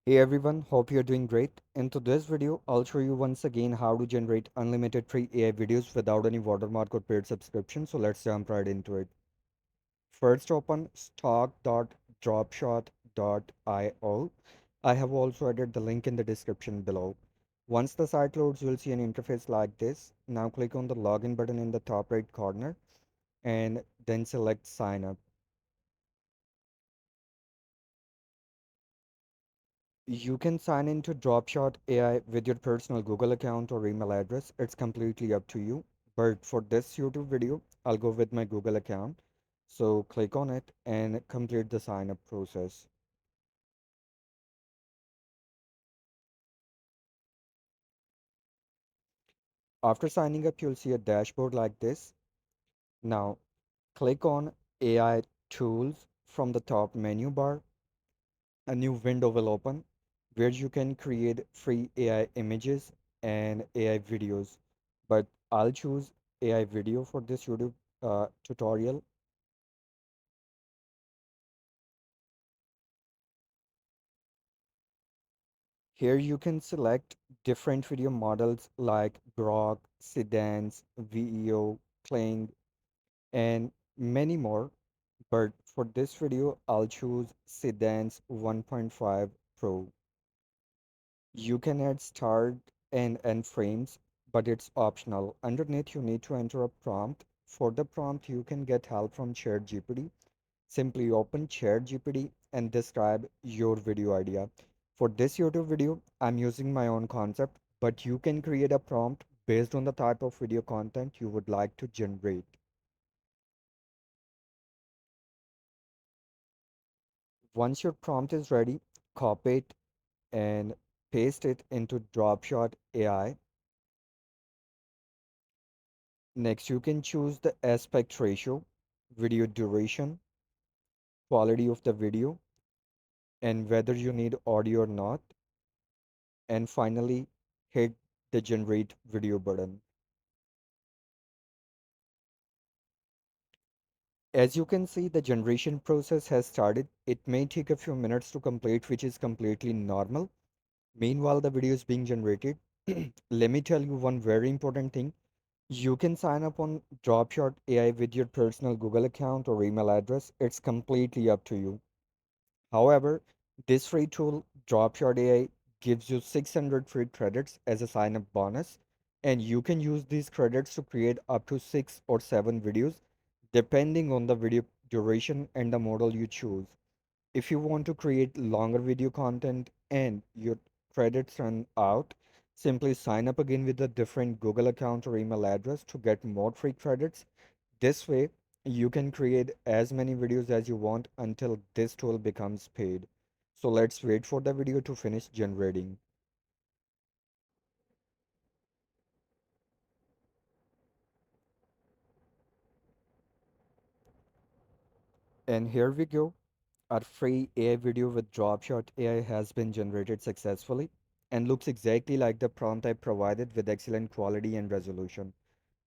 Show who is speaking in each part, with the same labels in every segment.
Speaker 1: Hey everyone, hope you're doing great. In today's video, I'll show you once again how to generate unlimited free AI videos without any watermark or paid subscription. So let's jump right into it. First open stock.dropshot.io. I have also added the link in the description below. Once the site loads, you'll see an interface like this. Now click on the login button in the top right corner and then select sign up. You can sign into Dropshot AI with your personal Google account or email address. It's completely up to you. But for this YouTube video, I'll go with my Google account. So click on it and complete the sign up process. After signing up, you'll see a dashboard like this. Now click on AI Tools from the top menu bar. A new window will open where you can create free AI images and AI videos. But I'll choose AI video for this YouTube tutorial. Here you can select different video models like Grok, Seedance, VEO, Kling, and many more. But for this video, I'll choose Seedance 1.5 Pro. You can add start and end frames, but it's optional. Underneath, you need to enter a prompt. For the prompt, you can get help from ChatGPT. Simply open ChatGPT and describe your video idea. For this YouTube video, I'm using my own concept, but you can create a prompt based on the type of video content you would like to generate. Once your prompt is ready, copy it and paste it into Dropshot AI. Next, you can choose the aspect ratio, video duration, quality of the video, and whether you need audio or not. And finally, hit the generate video button. As you can see, the generation process has started. It may take a few minutes to complete, which is completely normal. Meanwhile, the video is being generated. Let me tell you one very important thing. You can sign up on Dropshot AI with your personal Google account or email address. It's completely up to you. However, this free tool, Dropshot AI, gives you 600 free credits as a sign up bonus, and you can use these credits to create up to 6 or 7 videos depending on the video duration and the model you choose. If you want to create longer video content and your credits run out, simply sign up again with a different Google account or email address to get more free credits. This way, you can create as many videos as you want until this tool becomes paid. So let's wait for the video to finish generating. And here we go. Our free AI video with Dropshot AI has been generated successfully and looks exactly like the prompt I provided with excellent quality and resolution.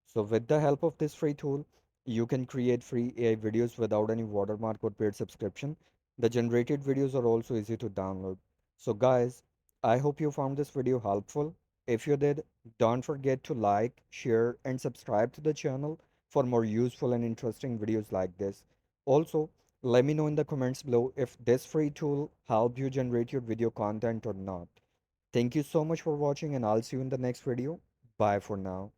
Speaker 1: So with the help of this free tool, you can create free AI videos without any watermark or paid subscription. The generated videos are also easy to download. So guys, I hope you found this video helpful. If you did, don't forget to like, share, and subscribe to the channel for more useful and interesting videos like this. Also, let me know in the comments below if this free tool helped you generate your video content or not. Thank you so much for watching and I'll see you in the next video. Bye for now.